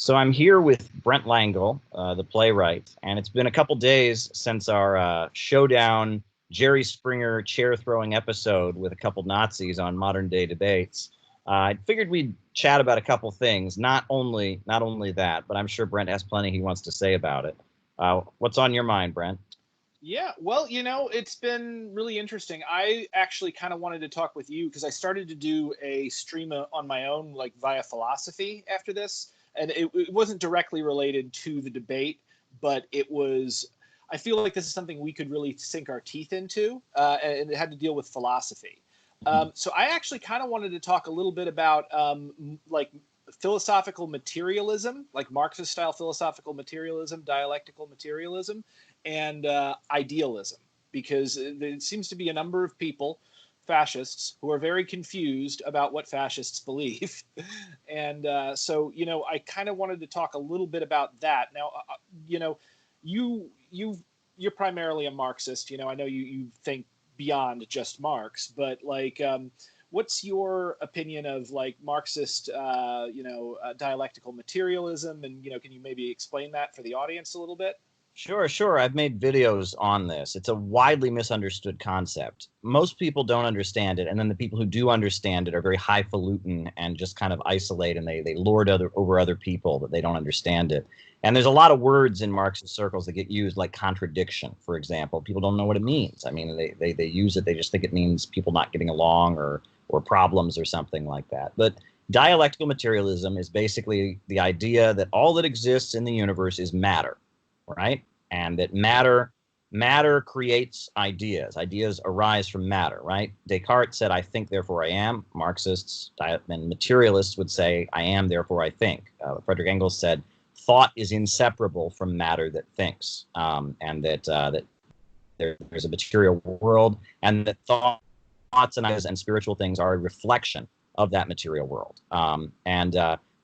So I'm here with Brent Lengel, the playwright, and it's been a couple days since our showdown Jerry Springer chair-throwing episode with a couple Nazis on modern-day debates. I figured we'd chat about a couple things, not only that, but I'm sure Brent has plenty he wants to say about it. What's on your mind, Brent? Yeah, well, it's been really interesting. I actually kind of wanted to talk with you because I started to do a stream on my own, like via philosophy after this. And it wasn't directly related to the debate, but I feel like this is something we could really sink our teeth into, and it had to deal with philosophy. So I actually kind of wanted to talk a little bit about like philosophical materialism, like Marxist style philosophical materialism, dialectical materialism, and idealism, because there seems to be a number of people, fascists, who are very confused about what fascists believe. And so, I kind of wanted to talk a little bit about that. Now, you're primarily a Marxist. I know you think beyond just Marx, but like, what's your opinion of like Marxist, dialectical materialism? And, can you maybe explain that for the audience a little bit? Sure. I've made videos on this. It's a widely misunderstood concept. Most people don't understand it, and then the people who do understand it are very highfalutin and just kind of isolate, and they lord over other people that they don't understand it. And there's a lot of words in Marxist circles that get used, like contradiction, for example. People don't know what it means. I mean, they use it. They just think it means people not getting along or problems or something like that. But dialectical materialism is basically the idea that all that exists in the universe is matter, right? And that matter creates ideas. Ideas arise from matter, right? Descartes said, "I think, therefore I am." Marxists and materialists would say, "I am, therefore I think." Friedrich Engels said, "Thought is inseparable from matter that thinks," and that there's a material world, and that thoughts and ideas and spiritual things are a reflection of that material world.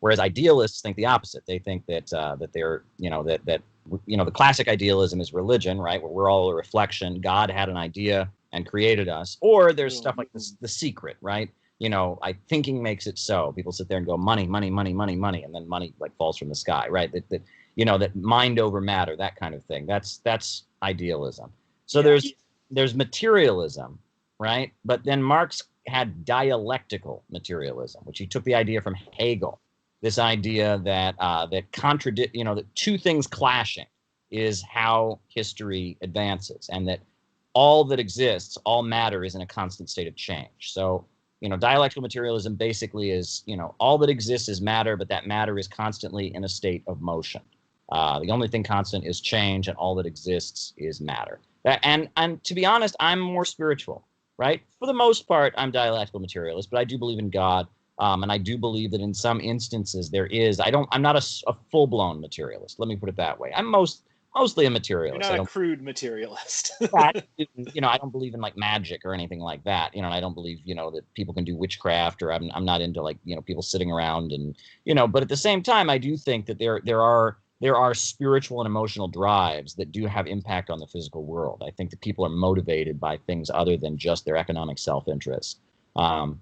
Whereas idealists think the opposite. They think that they're the classic idealism is religion, right? Where we're all a reflection. God had an idea and created us. Or there's stuff like this, The Secret, right? Thinking makes it so. People sit there and go, money, money, money, money, money, and then money like falls from the sky, right? That mind over matter, that kind of thing. That's idealism. So there's materialism, right? But then Marx had dialectical materialism, which he took the idea from Hegel. This idea that that two things clashing is how history advances, and that all that exists, all matter, is in a constant state of change. So, dialectical materialism basically is, all that exists is matter, but that matter is constantly in a state of motion. The only thing constant is change, and all that exists is matter. And to be honest, I'm more spiritual, right? For the most part, I'm dialectical materialist, but I do believe in God. And I do believe that in some instances there is. I'm not a full-blown materialist. Let me put it that way. I'm mostly a materialist. You're not a crude materialist. I don't believe in like magic or anything like that. And I don't believe, that people can do witchcraft, or I'm not into like, people sitting around and, but at the same time, I do think that there are spiritual and emotional drives that do have impact on the physical world. I think that people are motivated by things other than just their economic self-interest. So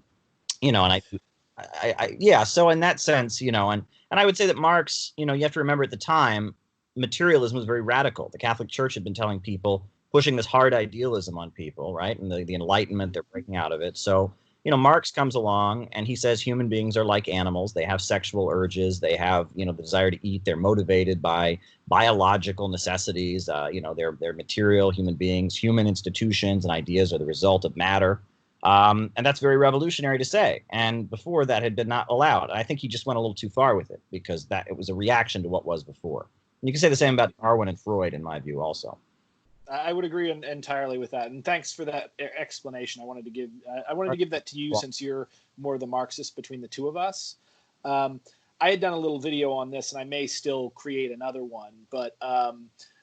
in that sense, and I would say that Marx, you have to remember at the time, materialism was very radical. The Catholic Church had been telling people, pushing this hard idealism on people, right? And the Enlightenment, they're breaking out of it. So, Marx comes along and he says human beings are like animals. They have sexual urges. They have, the desire to eat. They're motivated by biological necessities. They're material human beings. Human institutions and ideas are the result of matter. And that's very revolutionary to say. And before that had been not allowed. I think he just went a little too far with it, because it was a reaction to what was before. And you can say the same about Darwin and Freud, in my view, also. I would agree entirely with that. And thanks for that explanation. I wanted to give that to you, since you're more the Marxist between the two of us. I had done a little video on this, and I may still create another one. But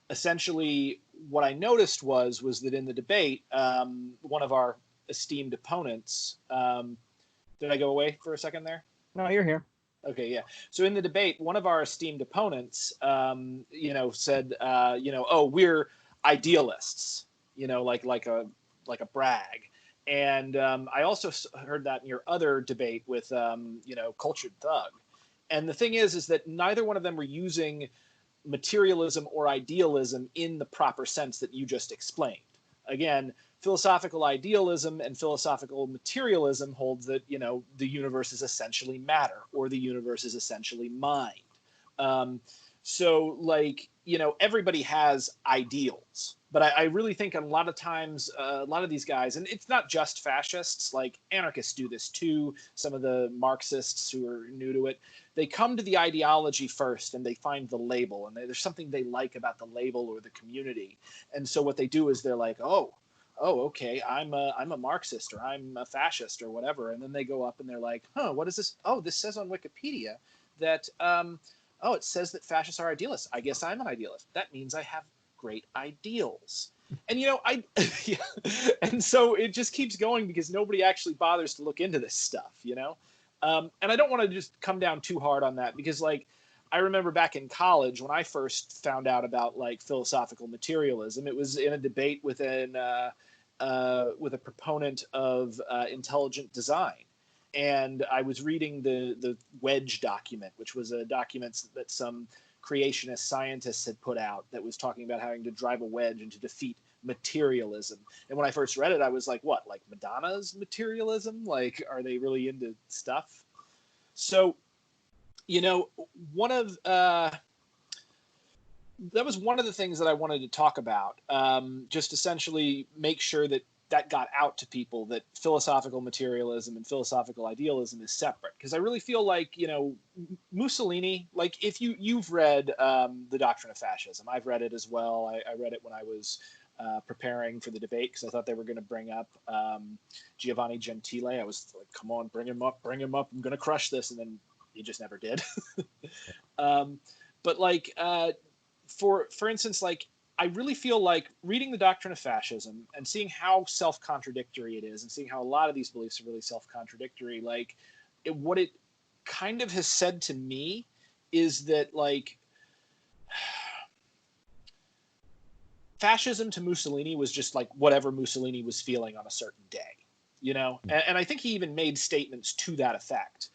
essentially, what I noticed was that in the debate, one of our esteemed opponents. Did I go away for a second there? No, you're here. Okay, yeah. So in the debate, one of our esteemed opponents, said, "Oh, we're idealists," like a brag. And I also heard that in your other debate with, Cultured Thug. And the thing is that neither one of them were using materialism or idealism in the proper sense that you just explained. Again, philosophical idealism and philosophical materialism holds that, you know, the universe is essentially matter, or the universe is essentially mind. So, like, you know, everybody has ideals, but I really think a lot of times, a lot of these guys, and it's not just fascists, like anarchists do this too, some of the Marxists who are new to it, they come to the ideology first and they find the label, and there's something they like about the label or the community. And so what they do is they're like, oh, okay, I'm a Marxist, or I'm a fascist, or whatever. And then they go up and they're like, huh, what is this? Oh, this says on Wikipedia that, oh, it says that fascists are idealists. I guess I'm an idealist. That means I have great ideals. And, you know, yeah. And so it just keeps going because nobody actually bothers to look into this stuff, you know? And I don't want to just come down too hard on that because, like, I remember back in college when I first found out about, like, philosophical materialism, it was in a debate with a proponent of intelligent design. And I was reading the Wedge document, which was a document that some creationist scientists had put out that was talking about having to drive a wedge and to defeat materialism. And when I first read it, I was like, what, like Madonna's materialism? Like, are they really into stuff? So, you know, that was one of the things that I wanted to talk about, just essentially make sure that got out to people, that philosophical materialism and philosophical idealism is separate. Because I really feel like, you know, Mussolini, like, if you've read The Doctrine of Fascism, I've read it as well. I read it when I was preparing for the debate because I thought they were going to bring up Giovanni Gentile. I was like, come on, bring him up. I'm going to crush this. And then he just never did. But like, for instance, like, I really feel like reading The Doctrine of Fascism and seeing how self-contradictory it is, and seeing how a lot of these beliefs are really self-contradictory, like, what it kind of has said to me is that, like, fascism to Mussolini was just like whatever Mussolini was feeling on a certain day, you know? And I think he even made statements to that effect.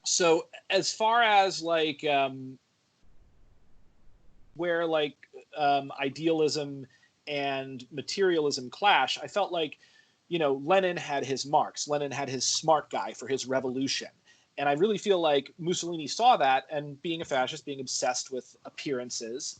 So as far as, like, where, like, idealism and materialism clash, I felt like, you know, Lenin had his Marx, Lenin had his smart guy for his revolution. And I really feel like Mussolini saw that, and being a fascist, being obsessed with appearances,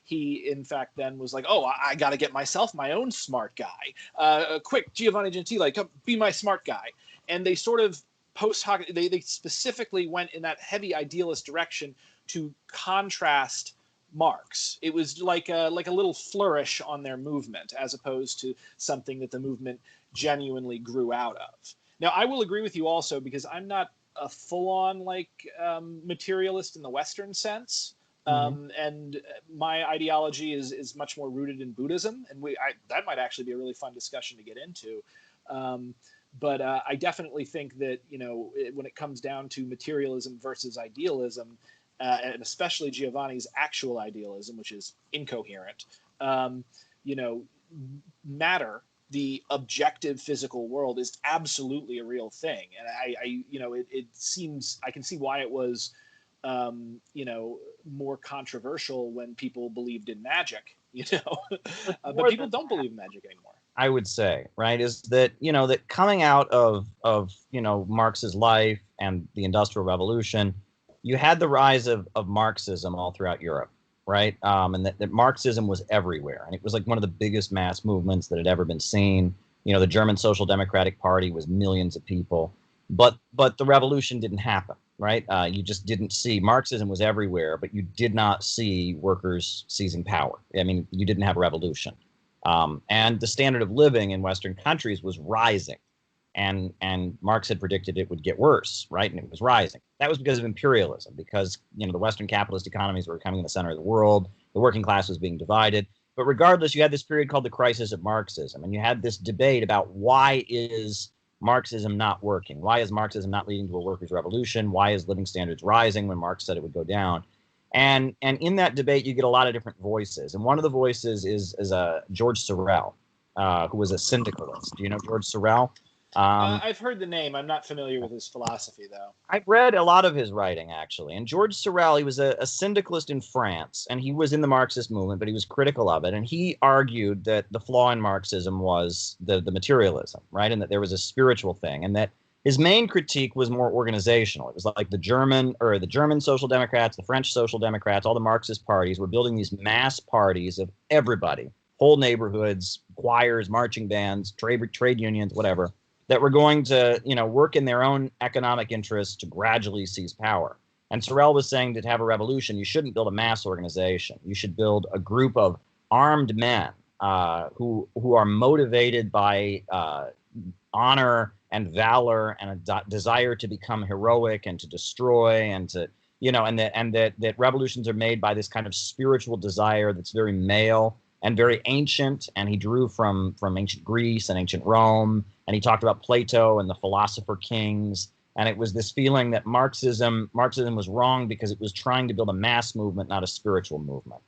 he, in fact, then was like, oh, I got to get myself my own smart guy. Quick, Giovanni Gentile, come be my smart guy. And they sort of post hoc, they specifically went in that heavy idealist direction to contrast Marx. It was like a little flourish on their movement, as opposed to something that the movement genuinely grew out of. Now, I will agree with you also, because I'm not a full-on, like, materialist in the Western sense. And my ideology is much more rooted in Buddhism, and that might actually be a really fun discussion to get into. But I definitely think that, you know, when it comes down to materialism versus idealism, and especially Giovanni's actual idealism, which is incoherent, you know, matter, the objective physical world, is absolutely a real thing. And I you know, it seems, I can see why it was, you know, more controversial when people believed in magic, you know, but people don't believe in magic anymore. I would say, right, is that, you know, that coming out of you know, Marx's life and the Industrial Revolution, you had the rise of Marxism all throughout Europe, right? And that Marxism was everywhere. And it was like one of the biggest mass movements that had ever been seen. You know, the German Social Democratic Party was millions of people. But the revolution didn't happen, right? You just didn't see. Marxism was everywhere, but you did not see workers seizing power. I mean, you didn't have a revolution. And the standard of living in Western countries was rising. And Marx had predicted it would get worse, right? And it was rising. That was because of imperialism, because, you know, the Western capitalist economies were becoming the center of the world. The working class was being divided. But regardless, you had this period called the crisis of Marxism, and you had this debate about why is Marxism not working? Why is Marxism not leading to a workers' revolution? Why is living standards rising when Marx said it would go down? And in that debate, you get a lot of different voices. And one of the voices is George Sorel, who was a syndicalist. Do you know George Sorel? I've heard the name. I'm not familiar with his philosophy, though. I've read a lot of his writing, actually. And George Sorel, he was a syndicalist in France, and he was in the Marxist movement, but he was critical of it. And he argued that the flaw in Marxism was the materialism, right? And that there was a spiritual thing, and that his main critique was more organizational. It was like the German Social Democrats, the French Social Democrats, all the Marxist parties were building these mass parties of everybody, whole neighborhoods, choirs, marching bands, trade unions, whatever, that were going to, work in their own economic interests to gradually seize power. And Sorel was saying that to have a revolution, you shouldn't build a mass organization. You should build a group of armed men who are motivated by honor and valor and a desire to become heroic and to destroy and to, and that revolutions are made by this kind of spiritual desire that's very male and very ancient. And he drew from ancient Greece and ancient Rome. And he talked about Plato and the philosopher kings. And it was this feeling that Marxism was wrong because it was trying to build a mass movement, not a spiritual movement.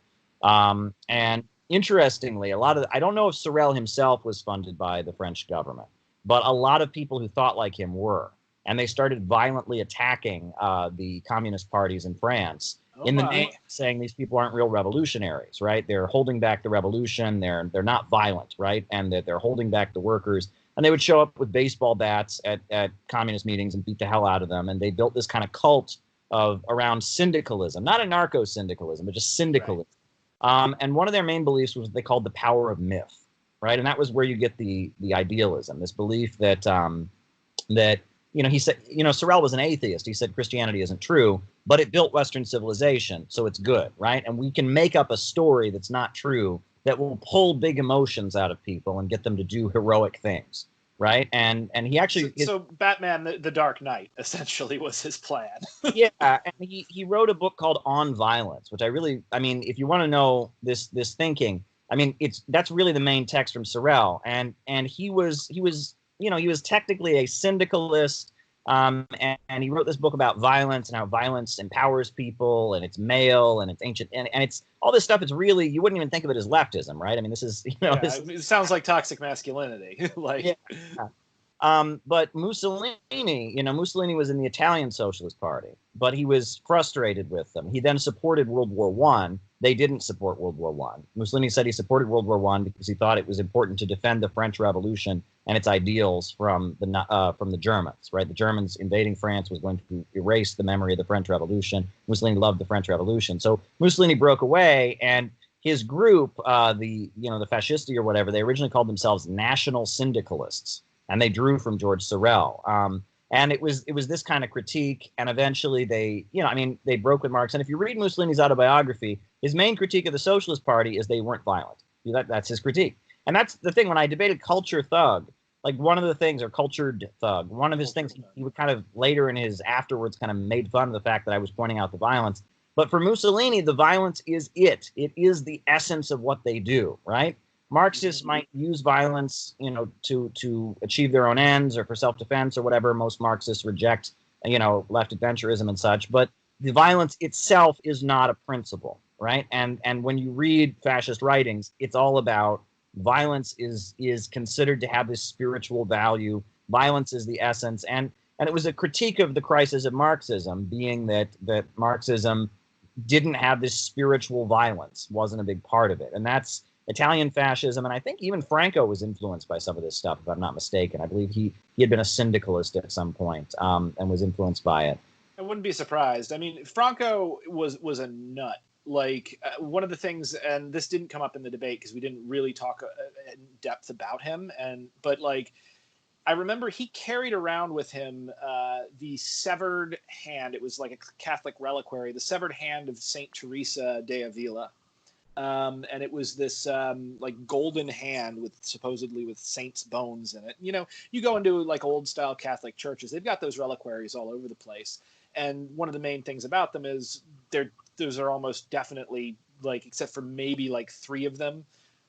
And interestingly, I don't know if Sorel himself was funded by the French government, but a lot of people who thought like him were. And they started violently attacking the communist parties in France in the name of saying these people aren't real revolutionaries, right? They're holding back the revolution. They're not violent, right? And that they're holding back the workers. And they would show up with baseball bats at communist meetings and beat the hell out of them. And they built this kind of cult around syndicalism, not anarcho-syndicalism, but just syndicalism. Right. And one of their main beliefs was what they called the power of myth, right? And that was where you get the idealism, this belief that he said, Sorel was an atheist. He said Christianity isn't true, but it built Western civilization, so it's good, right? And we can make up a story that's not true that will pull big emotions out of people and get them to do heroic things, right? And he actually... So Batman, the Dark Knight, essentially was his plan. Yeah, and he wrote a book called On Violence, which if you want to know this thinking, that's really the main text from Sorel. And he was technically a syndicalist, and he wrote this book about violence and how violence empowers people, and it's male and it's ancient, and it's all this stuff. It's really, you wouldn't even think of it as leftism, right? This is, it sounds like toxic masculinity. But Mussolini was in the Italian Socialist Party, but he was frustrated with them. He then supported World War I. They didn't support World War I. Mussolini said he supported World War I because he thought it was important to defend the French Revolution and its ideals from the Germans, right? The Germans invading France was going to erase the memory of the French Revolution. Mussolini loved the French Revolution. So Mussolini broke away, and his group, the Fascisti or whatever, they originally called themselves National Syndicalists, and they drew from George Sorel. And it was this kind of critique, and eventually they broke with Marx. And if you read Mussolini's autobiography, his main critique of the Socialist Party is they weren't violent. That's his critique. And that's the thing, when I debated culture thug, like one of the things, or cultured thug, one of his things, he would kind of later in his afterwards kind of made fun of the fact that I was pointing out the violence. But for Mussolini, the violence is it. It is the essence of what they do, right? Marxists might use violence, to achieve their own ends or for self-defense or whatever. Most Marxists reject, left adventurism and such. But the violence itself is not a principle, right? And when you read fascist writings, it's all about violence is considered to have this spiritual value. Violence is the essence. And it was a critique of the crisis of Marxism, being that Marxism didn't have this spiritual violence, wasn't a big part of it. And that's Italian fascism, and I think even Franco was influenced by some of this stuff, if I'm not mistaken. I believe he had been a syndicalist at some point, and was influenced by it. I wouldn't be surprised. Franco was a nut. One of the things, and this didn't come up in the debate because we didn't really talk in depth about him, but I remember he carried around with him the severed hand. It was like a Catholic reliquary, the severed hand of Saint Teresa de Avila. And it was this golden hand supposedly with saints' bones in it. You go into old style Catholic churches, they've got those reliquaries all over the place. And one of the main things about them is those are almost definitely, except for maybe 3 of them,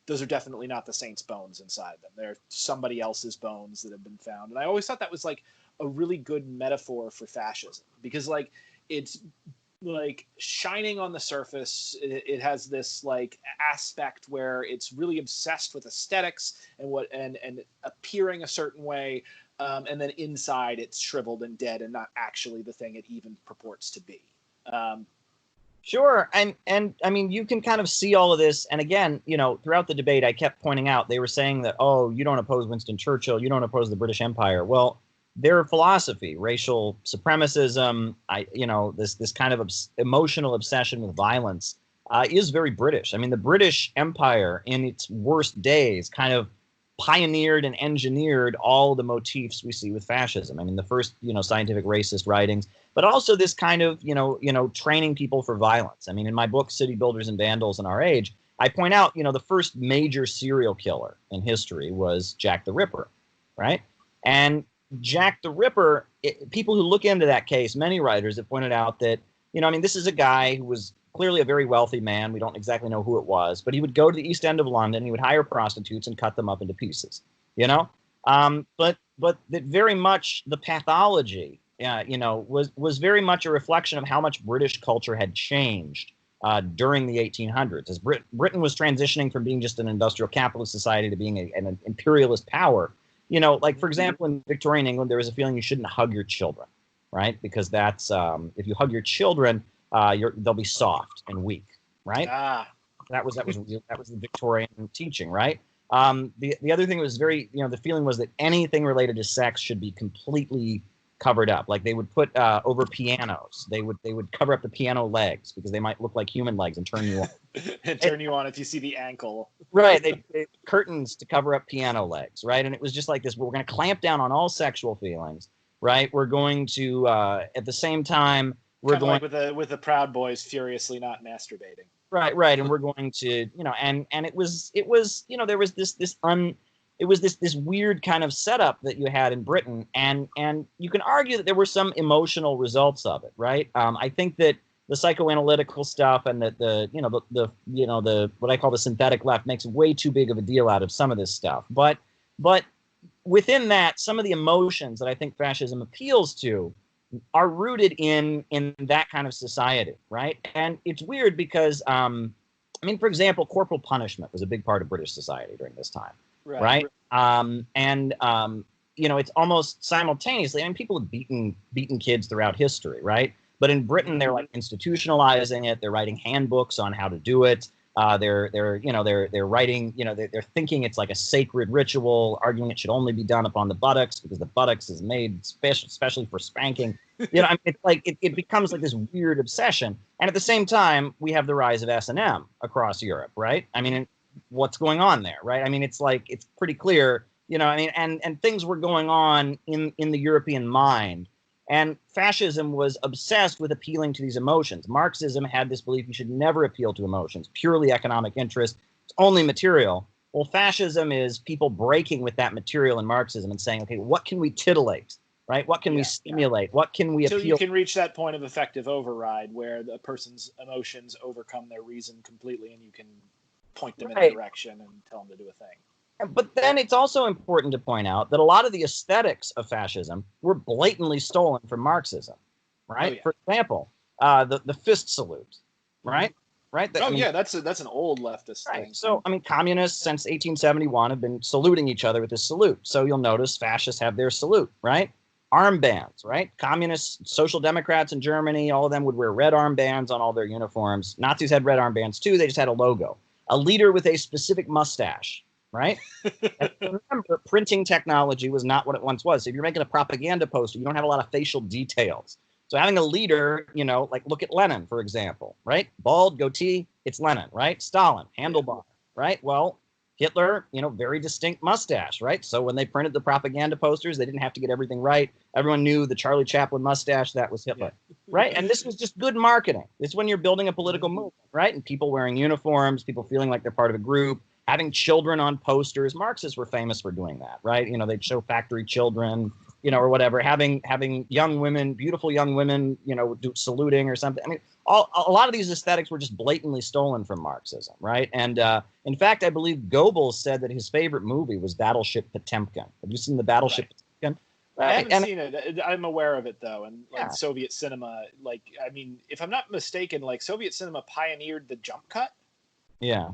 those are definitely not the saints' bones inside them. They're somebody else's bones that have been found. And I always thought that was a really good metaphor for fascism, because it's shining on the surface. It has this aspect where it's really obsessed with aesthetics and appearing a certain way, and then inside it's shriveled and dead and not actually the thing it even purports to be. Sure. And I mean, you can kind of see all of this. And again, throughout the debate, I kept pointing out, they were saying that, oh, you don't oppose Winston Churchill, you don't oppose the British Empire. Well, their philosophy, racial supremacism, this kind of emotional obsession with violence is very British. I mean, the British Empire in its worst days kind of pioneered and engineered all the motifs we see with fascism. I mean, the first, scientific racist writings, but also this kind of, training people for violence. I mean, in my book, City Builders and Vandals in Our Age, I point out, the first major serial killer in history was Jack the Ripper, right? And Jack the Ripper, people who look into that case, many writers have pointed out that, this is a guy who was clearly a very wealthy man. We don't exactly know who it was, but he would go to the East End of London. He would hire prostitutes and cut them up into pieces, but that very much the pathology, was very much a reflection of how much British culture had changed during the 1800s. As Britain was transitioning from being just an industrial capitalist society to being an imperialist power. Like, for example, in Victorian England, there was a feeling you shouldn't hug your children, right? Because that's if you hug your children, they'll be soft and weak, right? That was the Victorian teaching, right? The other thing was very, the feeling was that anything related to sex should be completely covered up. Like, they would put over pianos, they would cover up the piano legs because they might look like human legs and turn you on. And turn you on if you see the ankle. Right, they curtains to cover up piano legs, right? And it was just like this. We're going to clamp down on all sexual feelings, right? We're going to at the same time. We're kind of going like with the Proud Boys furiously not masturbating. Right, and we're going to, and it was, there was this weird kind of setup that you had in Britain, and you can argue that there were some emotional results of it, right? I think that the psychoanalytical stuff and the what I call the synthetic left makes way too big of a deal out of some of this stuff, but within that, some of the emotions that I think fascism appeals to are rooted in that kind of society, right? And it's weird because, for example, corporal punishment was a big part of British society during this time, right? It's almost simultaneously. People have beaten kids throughout history, right? But in Britain, they're like institutionalizing it. They're writing handbooks on how to do it. They're writing, they're thinking it's like a sacred ritual, arguing it should only be done upon the buttocks because the buttocks is made especially for spanking. It's like it becomes like this weird obsession. And at the same time, we have the rise of S&M across Europe, right? What's going on there, right? It's like, it's pretty clear, and things were going on in the European mind. And fascism was obsessed with appealing to these emotions. Marxism had this belief you should never appeal to emotions, purely economic interest, it's only material. Well, fascism is people breaking with that material in Marxism and saying, okay, what can we titillate, right? What can we stimulate? What can we appeal? So you can reach that point of effective override where the person's emotions overcome their reason completely, and you can point them in a direction and tell them to do a thing. But then it's also important to point out that a lot of the aesthetics of fascism were blatantly stolen from Marxism, right? For example, the fist salute, right? Right. That's an old leftist thing. So communists since 1871 have been saluting each other with this salute. So you'll notice fascists have their salute, right? Armbands, right? Communists, social democrats in Germany, all of them would wear red armbands on all their uniforms. Nazis had red armbands too. They just had a logo. A leader with a specific mustache. Right? And remember, printing technology was not what it once was. So if you're making a propaganda poster, you don't have a lot of facial details. So having a leader, like look at Lenin, for example, right? Bald, goatee, it's Lenin, right? Stalin, handlebar, right? Well, Hitler, very distinct mustache, right? So when they printed the propaganda posters, they didn't have to get everything right. Everyone knew the Charlie Chaplin mustache, that was Hitler, right? And this was just good marketing. It's when you're building a political movement, right? And people wearing uniforms, people feeling like they're part of a group, having children on posters. Marxists were famous for doing that, right? They'd show factory children, or whatever, having young women, beautiful young women, saluting or something. A lot of these aesthetics were just blatantly stolen from Marxism, right? And in fact, I believe Goebbels said that his favorite movie was Battleship Potemkin. Have you seen the Battleship Potemkin? I haven't seen it. I'm aware of it though, and Soviet cinema, if I'm not mistaken, Soviet cinema pioneered the jump cut. Yeah.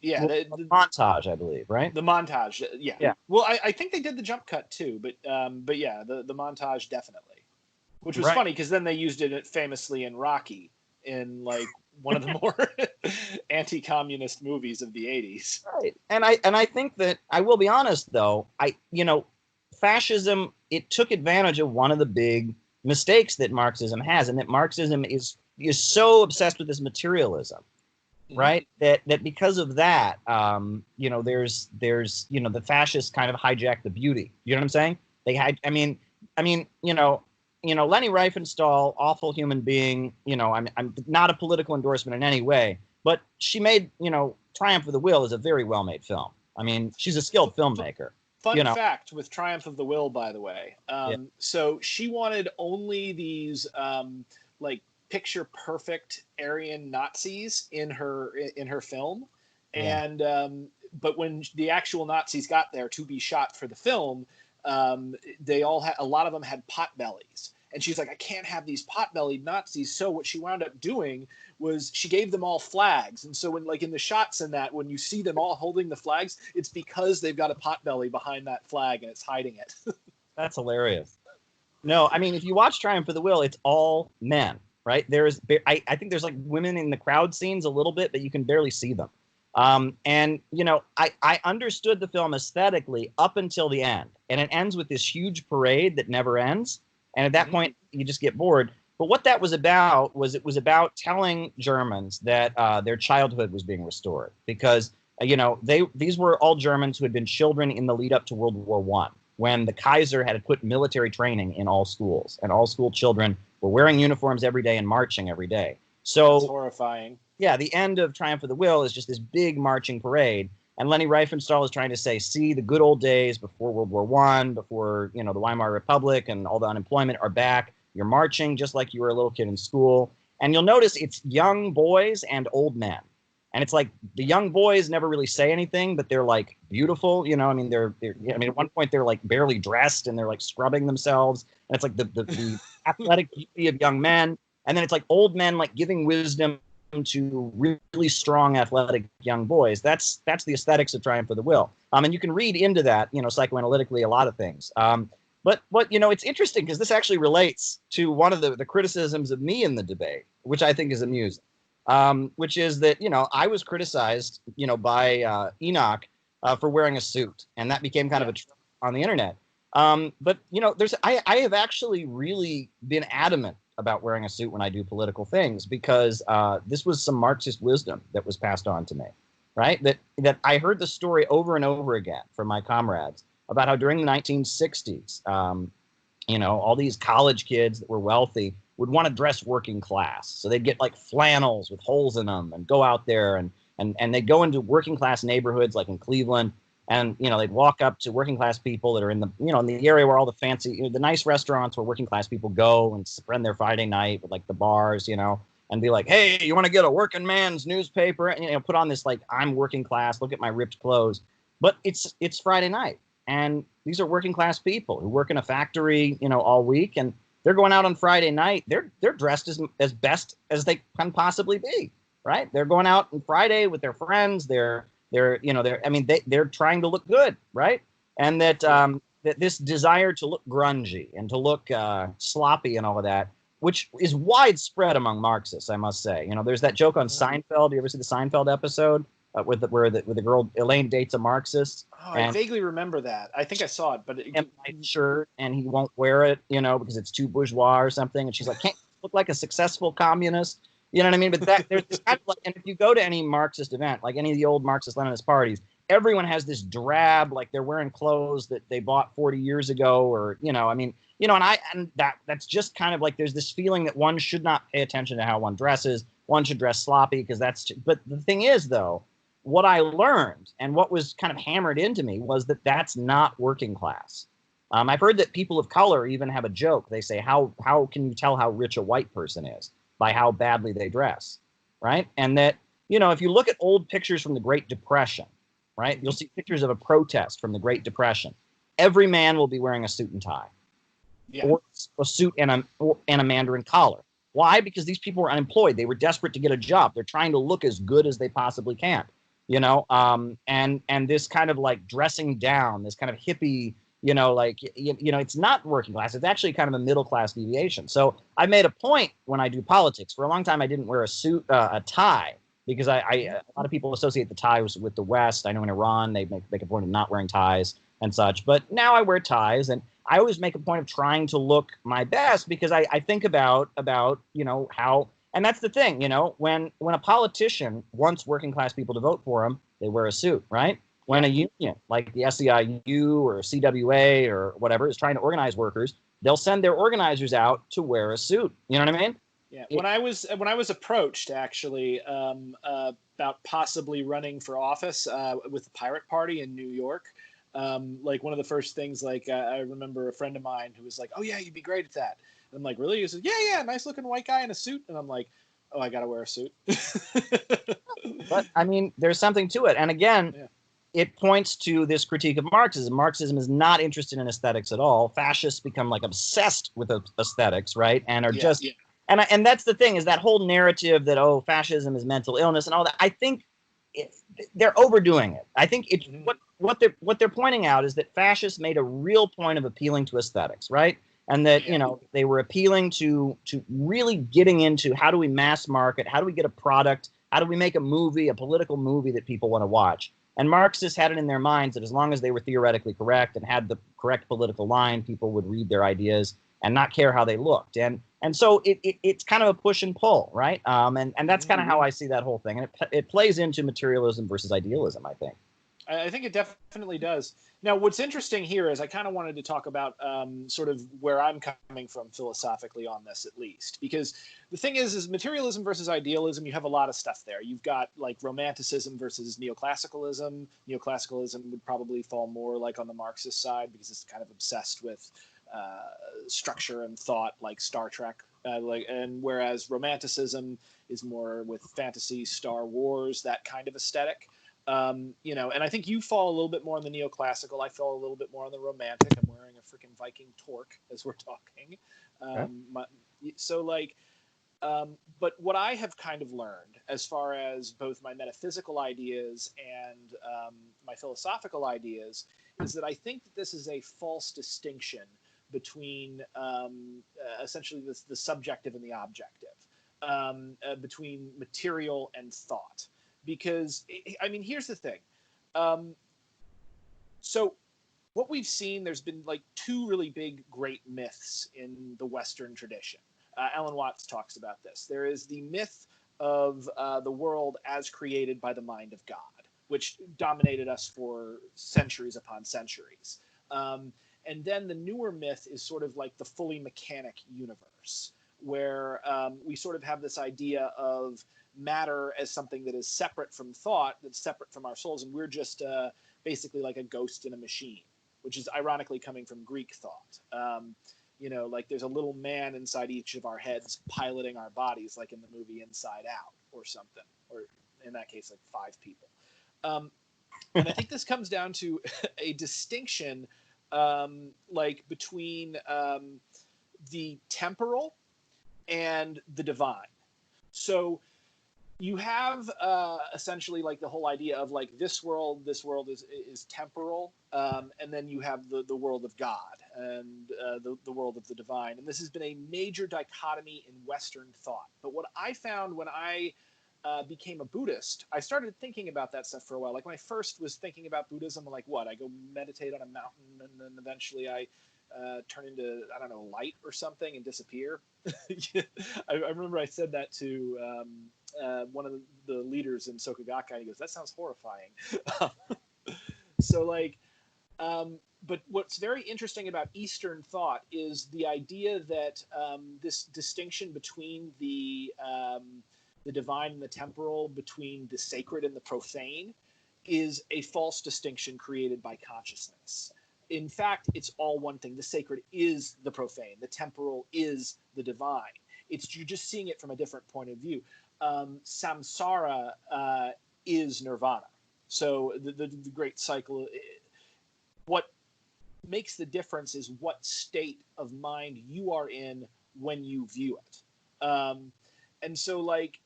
Yeah, Well, a montage, I believe, right? the montage. Yeah. Yeah. Well, I think they did the jump cut too, but yeah, the montage definitely, which was Right. funny because then they used it famously in Rocky, in like one of the more anti-communist movies of the 80s. Right. And I think that I will be honest though, fascism, it took advantage of one of the big mistakes that Marxism has, and that Marxism is so obsessed with this materialism, Mm-hmm. right? That because of that, there's the fascists kind of hijack the beauty. You know what I'm saying? They had, Leni Riefenstahl, awful human being. I'm not a political endorsement in any way, but she made, Triumph of the Will is a very well made film. I mean, she's a skilled filmmaker. Fun fact with Triumph of the Will, by the way. Yeah. So she wanted only these like picture perfect Aryan Nazis in her film, Yeah. and but when the actual Nazis got there to be shot for the film, they all had, a lot of them had pot bellies. And she's like, I can't have these pot-bellied Nazis. So what she wound up doing was she gave them all flags. And so when, like in the shots in that, when you see them all holding the flags, it's because they've got a pot belly behind that flag and it's hiding it. That's hilarious. No, I mean, if you watch Triumph of the Will, it's all men, right? I think there's like women in the crowd scenes a little bit, but you can barely see them. I understood the film aesthetically up until the end, and it ends with this huge parade that never ends. And at that point, you just get bored. But what that was about was it was about telling Germans that their childhood was being restored, because these were all Germans who had been children in the lead up to World War I, when the Kaiser had put military training in all schools, and all school children were wearing uniforms every day and marching every day. So that's horrifying. Yeah, the end of Triumph of the Will is just this big marching parade. And Leni Riefenstahl is trying to say, see, the good old days before World War I, before, the Weimar Republic and all the unemployment are back. You're marching just like you were a little kid in school. And you'll notice it's young boys and old men. And it's like the young boys never really say anything, but they're like beautiful. At one point they're like barely dressed and they're like scrubbing themselves. And it's like the athletic beauty of young men. And then it's like old men like giving wisdom to really strong, athletic young boys. That's the aesthetics of Triumph of the Will. And you can read into that, psychoanalytically, a lot of things. But it's interesting because this actually relates to one of the criticisms of me in the debate, which I think is amusing, which is that, I was criticized, by Enoch for wearing a suit, and that became kind of a trope on the internet. But I have actually really been adamant about wearing a suit when I do political things, because this was some Marxist wisdom that was passed on to me, right? That I heard the story over and over again from my comrades about how during the 1960s, all these college kids that were wealthy would want to dress working class. So they'd get like flannels with holes in them and go out there and they'd go into working class neighborhoods like in Cleveland. And, they'd walk up to working class people that are in the, in the area where all the fancy, the nice restaurants where working class people go and spend their Friday night with like the bars, and be like, hey, you want to get a working man's newspaper? And, put on this, like, I'm working class, look at my ripped clothes. But it's Friday night. And these are working class people who work in a factory, all week. And they're going out on Friday night. They're dressed as best as they can possibly be, right? They're going out on Friday with their friends. They're trying to look good, right? And that this desire to look grungy and to look sloppy and all of that, which is widespread among Marxists, I must say. There's that joke on Seinfeld. You ever see the Seinfeld episode where the girl Elaine dates a Marxist? Oh, I vaguely remember that. I think I saw it, but shirt, and he won't wear it, because it's too bourgeois or something. And she's like, can't you look like a successful communist? You know what I mean? But there's this kind of like, and if you go to any Marxist event, like any of the old Marxist-Leninist parties, everyone has this drab, like they're wearing clothes that they bought 40 years ago, or that's just kind of like there's this feeling that one should not pay attention to how one dresses. One should dress sloppy because but the thing is, though, what I learned and what was kind of hammered into me was that that's not working class. I've heard that people of color even have a joke. They say, how can you tell how rich a white person is? By how badly they dress, right? And that, if you look at old pictures from the Great Depression, right, you'll see pictures of a protest from the Great Depression. Every man will be wearing a suit and tie, or a suit and a Mandarin collar. Why? Because these people were unemployed. They were desperate to get a job. They're trying to look as good as they possibly can. and this kind of like dressing down, this kind of hippie, it's not working class. It's actually kind of a middle class deviation. So I made a point when I do politics. For a long time, I didn't wear a suit, a tie, because a lot of people associate the tie with the West. I know in Iran they make a point of not wearing ties and such. But now I wear ties, and I always make a point of trying to look my best, because I think about how. And that's the thing, when a politician wants working class people to vote for him, they wear a suit, right? When a union like the SEIU or CWA or whatever is trying to organize workers, they'll send their organizers out to wear a suit. You know what I mean? Yeah. When I was approached actually about possibly running for office with the Pirate Party in New York, like one of the first things, like I remember a friend of mine who was like, "Oh yeah, you'd be great at that." And I'm like, "Really?" He says, "Yeah, nice looking white guy in a suit." And I'm like, "Oh, I gotta wear a suit." But I mean, there's something to it. And again, it points to this critique of Marxism. Marxism is not interested in aesthetics at all. Fascists become like obsessed with aesthetics, right? And are just and that's the thing, is that whole narrative that, oh, fascism is mental illness and all that. I think they're overdoing it. I think it's what they're pointing out is that fascists made a real point of appealing to aesthetics, right? And that they were appealing to really getting into, how do we mass market, how do we get a product, how do we make a movie, a political movie that people want to watch. And Marxists had it in their minds that as long as they were theoretically correct and had the correct political line, people would read their ideas and not care how they looked. And so it's kind of a push and pull, right? And that's kind of how I see that whole thing. And it plays into materialism versus idealism, I think. I think it definitely does. Now, what's interesting here is I kind of wanted to talk about sort of where I'm coming from philosophically on this, at least, because the thing is materialism versus idealism. You have a lot of stuff there. You've got like romanticism versus neoclassicalism. Neoclassicalism would probably fall more like on the Marxist side, because it's kind of obsessed with structure and thought, like Star Trek. And whereas romanticism is more with fantasy, Star Wars, that kind of aesthetic. And I think you fall a little bit more on the neoclassical. I fall a little bit more on the romantic. I'm wearing a freaking Viking torque as we're talking. But what I have kind of learned, as far as both my metaphysical ideas and my philosophical ideas, is that I think that this is a false distinction between essentially the subjective and the objective, between material and thought. Because, I mean, here's the thing. So what we've seen, there's been like two really big, great myths in the Western tradition. Alan Watts talks about this. There is the myth of the world as created by the mind of God, which dominated us for centuries upon centuries. And then the newer myth is sort of like the fully mechanic universe, where we sort of have this idea of matter as something that is separate from thought, that's separate from our souls, and we're just basically like a ghost in a machine, which is ironically coming from Greek thought. Like there's a little man inside each of our heads piloting our bodies, like in the movie Inside Out or something, or in that case, like 5 people. And I think this comes down to a distinction like between the temporal and the divine. So you have essentially like the whole idea of like this world is temporal, and then you have the world of God and the world of the divine. And this has been a major dichotomy in Western thought. But what I found when I became a Buddhist, I started thinking about that stuff for a while. Like when I first was thinking about Buddhism, like what? I go meditate on a mountain, and then eventually I turn into, I don't know, light or something and disappear. I remember I said that to one of the leaders in Soka Gakkai, and he goes, "That sounds horrifying." So like, but what's very interesting about Eastern thought is the idea that this distinction between the divine and the temporal, between the sacred and the profane, is a false distinction created by consciousness. In fact, it's all one thing. The sacred is the profane. The temporal is the divine. You're just seeing it from a different point of view. Samsara is nirvana. So the great cycle. What makes the difference is what state of mind you are in when you view it. And so, like,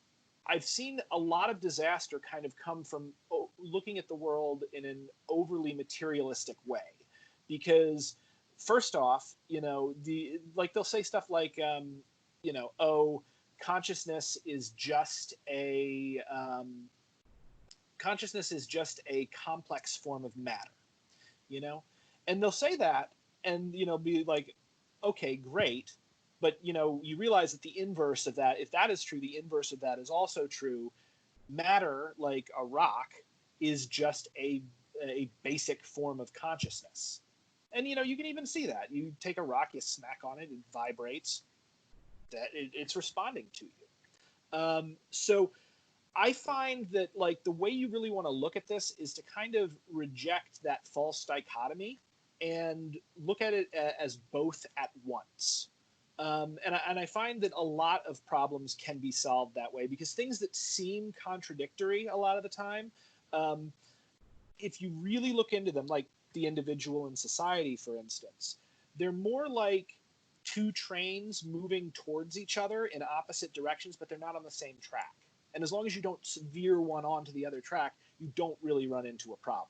I've seen a lot of disaster kind of come from looking at the world in an overly materialistic way, because first off, they'll say stuff like, oh, consciousness is just a complex form of matter, and they'll say that, and be like, okay, great, but you realize that the inverse of that, if that is true, the inverse of that is also true. Matter, like a rock, is just a basic form of consciousness. And you can even see that. You take a rock, you smack on it, it vibrates, that it's responding to you. So I find that, like, the way you really want to look at this is to kind of reject that false dichotomy and look at it as both at once. And I find that a lot of problems can be solved that way, because things that seem contradictory a lot of the time, if you really look into them, like the individual and society, for instance, they're more like two trains moving towards each other in opposite directions, but they're not on the same track. And as long as you don't veer one onto the other track, you don't really run into a problem.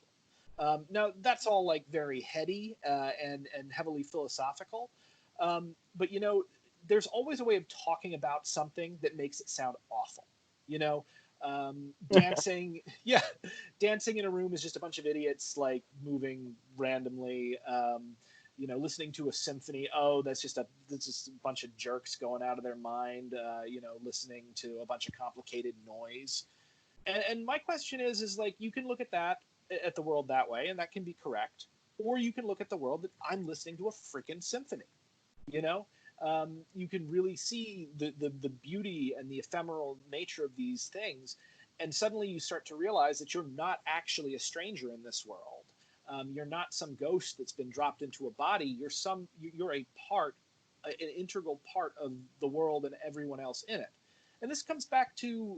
Now, that's all like very heady and heavily philosophical. But there's always a way of talking about something that makes it sound awful. Dancing, yeah, dancing in a room is just a bunch of idiots like moving randomly. Listening to a symphony, oh, that's just a bunch of jerks going out of their mind. Listening to a bunch of complicated noise. And my question is like, you can look at the world that way, and that can be correct, or you can look at the world that I'm listening to a freaking symphony. You can really see the beauty and the ephemeral nature of these things, and suddenly you start to realize that you're not actually a stranger in this world. You're not some ghost that's been dropped into a body. You're a part, an integral part of the world and everyone else in it. And this comes back to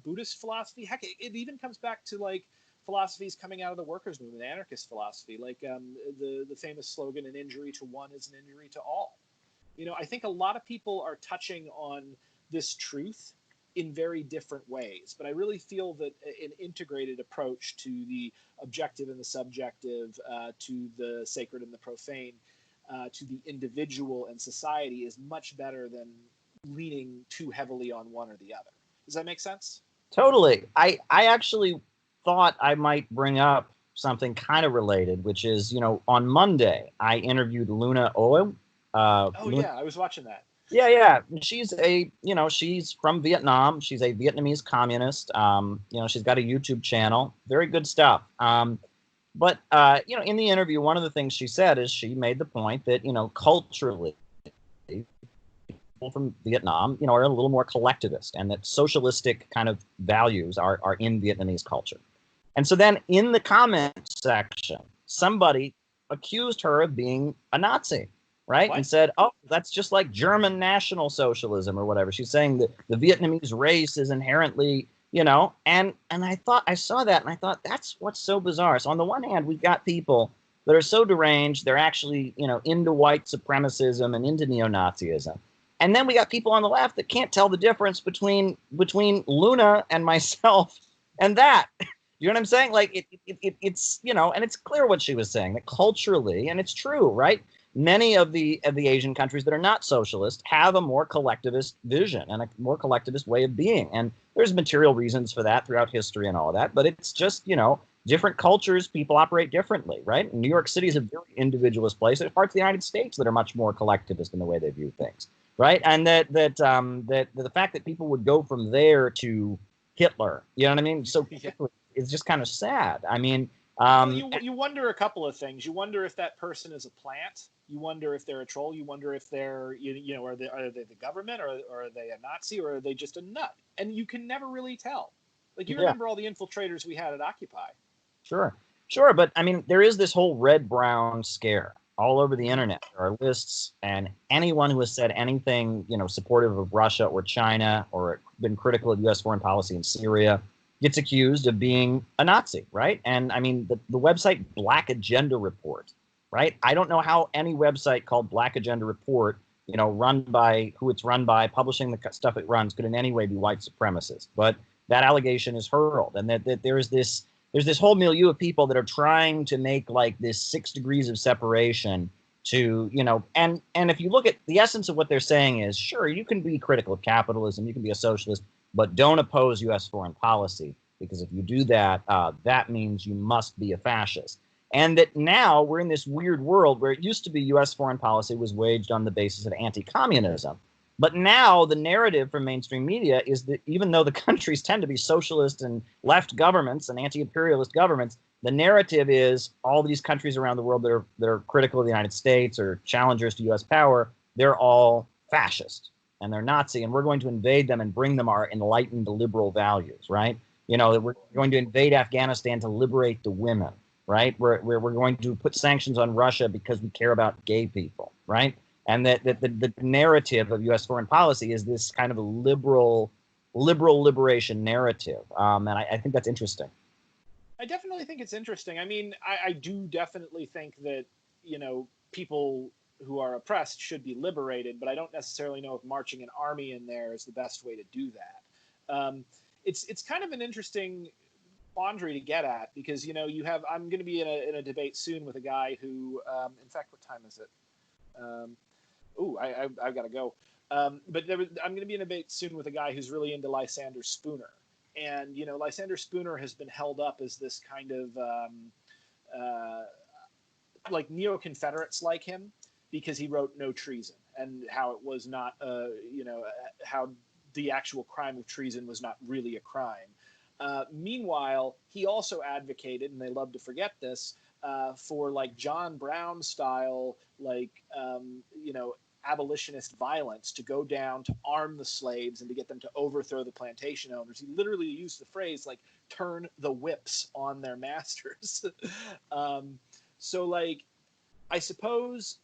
Buddhist philosophy. Heck, it even comes back to like philosophies coming out of the workers' movement, anarchist philosophy, like the famous slogan, "An injury to one is an injury to all." I think a lot of people are touching on this truth in very different ways, but I really feel that an integrated approach to the objective and the subjective, to the sacred and the profane, to the individual and society is much better than leaning too heavily on one or the other. Does that make sense? Totally. I actually thought I might bring up something kind of related, which is, on Monday, I interviewed Luna Oil. Yeah, I was watching that. Yeah. She's she's from Vietnam. She's a Vietnamese communist. She's got a YouTube channel. Very good stuff. But in the interview, one of the things she said is she made the point that, culturally, people from Vietnam, are a little more collectivist, and that socialistic kind of values are in Vietnamese culture. And so then in the comment section, somebody accused her of being a Nazi. Right? What? And said, oh, that's just like German National Socialism or whatever. She's saying that the Vietnamese race is inherently, and I saw that and I thought, that's what's so bizarre. So on the one hand, we've got people that are so deranged, they're actually, into white supremacism and into neo-Nazism. And then we got people on the left that can't tell the difference between Luna and myself and that. You know what I'm saying? Like it's, and it's clear what she was saying, that culturally, and it's true, right? Many of the Asian countries that are not socialist have a more collectivist vision and a more collectivist way of being. And there's material reasons for that throughout history and all of that. But it's just, different cultures, people operate differently, right? New York City is a very individualist place. There's parts of the United States that are much more collectivist in the way they view things, right? And that the fact that people would go from there to Hitler, you know what I mean? So quickly, it's just kind of sad. I mean, you wonder a couple of things. You wonder if that person is a plant. You wonder if they're a troll. You wonder if they're, are they the government, or are they a Nazi, or are they just a nut? And you can never really tell. Like, you remember all the infiltrators we had at Occupy. Sure. But I mean, there is this whole red-brown scare all over the internet. There are lists, and anyone who has said anything, supportive of Russia or China, or been critical of U.S. foreign policy in Syria, gets accused of being a Nazi, right? And I mean, the website Black Agenda Report, right? I don't know how any website called Black Agenda Report, run by who it's run by, publishing the stuff it runs, could in any way be white supremacist. But that allegation is hurled, and that there is this there's this whole milieu of people that are trying to make like this 6 degrees of separation to, you know, and if you look at the essence of what they're saying is, sure, you can be critical of capitalism, you can be a socialist, but don't oppose U.S. foreign policy, because if you do that, that means you must be a fascist. And that now we're in this weird world where it used to be U.S. foreign policy was waged on the basis of anti-communism. But now the narrative from mainstream media is that even though the countries tend to be socialist and left governments and anti-imperialist governments, the narrative is all these countries around the world that are critical of the United States or challengers to U.S. power, they're all fascist and they're Nazi, and we're going to invade them and bring them our enlightened liberal values, right? You know, we're going to invade Afghanistan to liberate the women, right? We're going to put sanctions on Russia because we care about gay people, right? And that the narrative of U.S. foreign policy is this kind of a liberal liberation narrative, and I think that's interesting. I definitely think it's interesting. I mean, I do definitely think that, you know, people who are oppressed should be liberated, but I don't necessarily know if marching an army in there is the best way to do that. It's kind of an interesting quandary to get at, because, you know, I'm going to be in a debate soon with a guy who, in fact, what time is it? I've got to go. But I'm going to be in a debate soon with a guy who's really into Lysander Spooner. And, you know, Lysander Spooner has been held up as this kind of like neo-Confederates like him, because he wrote No Treason, and how it was not, how the actual crime of treason was not really a crime. Meanwhile, he also advocated, and they love to forget this, for like John Brown style, like, abolitionist violence, to go down to arm the slaves and to get them to overthrow the plantation owners. He literally used the phrase like turn the whips on their masters. So like, I suppose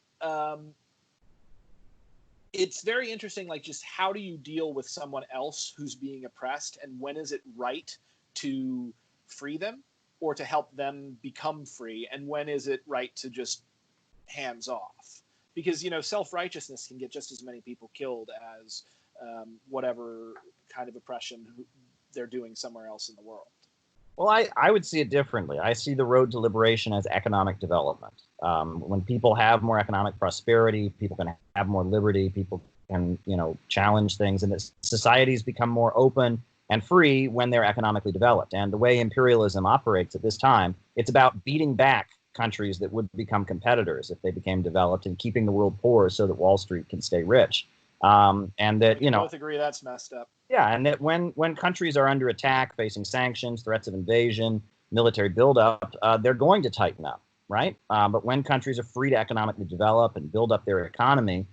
it's very interesting, like just how do you deal with someone else who's being oppressed, and when is it right to free them or to help them become free, and when is it right to just hands off? Because, you know, self-righteousness can get just as many people killed as whatever kind of oppression they're doing somewhere else in the world. Well, I would see it differently. I see the road to liberation as economic development. When people have more economic prosperity, people can have more liberty, people can, you know, challenge things, and that societies become more open and free when they're economically developed. And the way imperialism operates at this time, it's about beating back countries that would become competitors if they became developed, and keeping the world poor so that Wall Street can stay rich. And that, you know, both agree that's messed up. Yeah, and that when countries are under attack, facing sanctions, threats of invasion, military buildup, they're going to tighten up, right? But when countries are free to economically develop and build up their economy,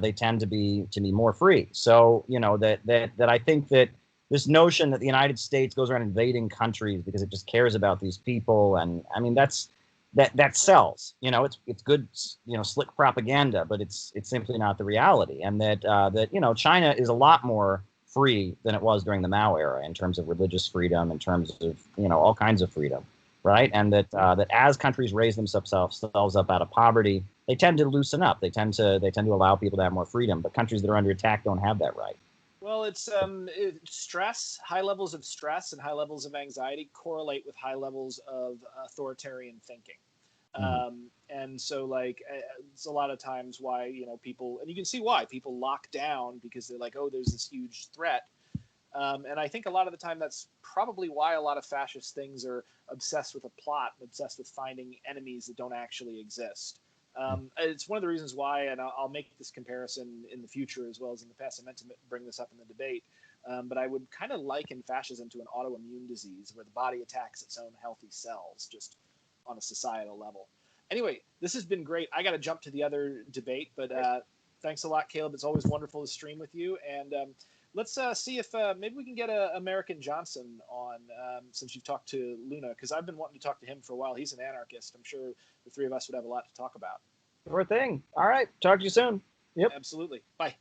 they tend to be more free. So, you know, that I think that this notion that the United States goes around invading countries because it just cares about these people, and I mean that sells. You know, it's good, you know, slick propaganda, but it's simply not the reality. And that you know, China is a lot more free than it was during the Mao era in terms of religious freedom, in terms of, you know, all kinds of freedom, right? And that as countries raise themselves up out of poverty, they tend to loosen up. They tend to allow people to have more freedom. But countries that are under attack don't have that right. Well, it's stress, high levels of stress and high levels of anxiety correlate with high levels of authoritarian thinking. And so, like, it's a lot of times why, you know, people, and you can see why people lock down, because they're like, oh, there's this huge threat. And I think a lot of the time that's probably why a lot of fascist things are obsessed with a plot, obsessed with finding enemies that don't actually exist. It's one of the reasons why, and I'll make this comparison in the future as well as in the past. I meant to bring this up in the debate, but I would kind of liken fascism to an autoimmune disease where the body attacks its own healthy cells, just on a societal level. Anyway, this has been great. I got to jump to the other debate, but thanks a lot, Caleb. It's always wonderful to stream with you. And let's see if maybe we can get American Johnson on, since you've talked to Luna, because I've been wanting to talk to him for a while. He's an anarchist. I'm sure the three of us would have a lot to talk about. Sure thing. All right. Talk to you soon. Yep. Absolutely. Bye.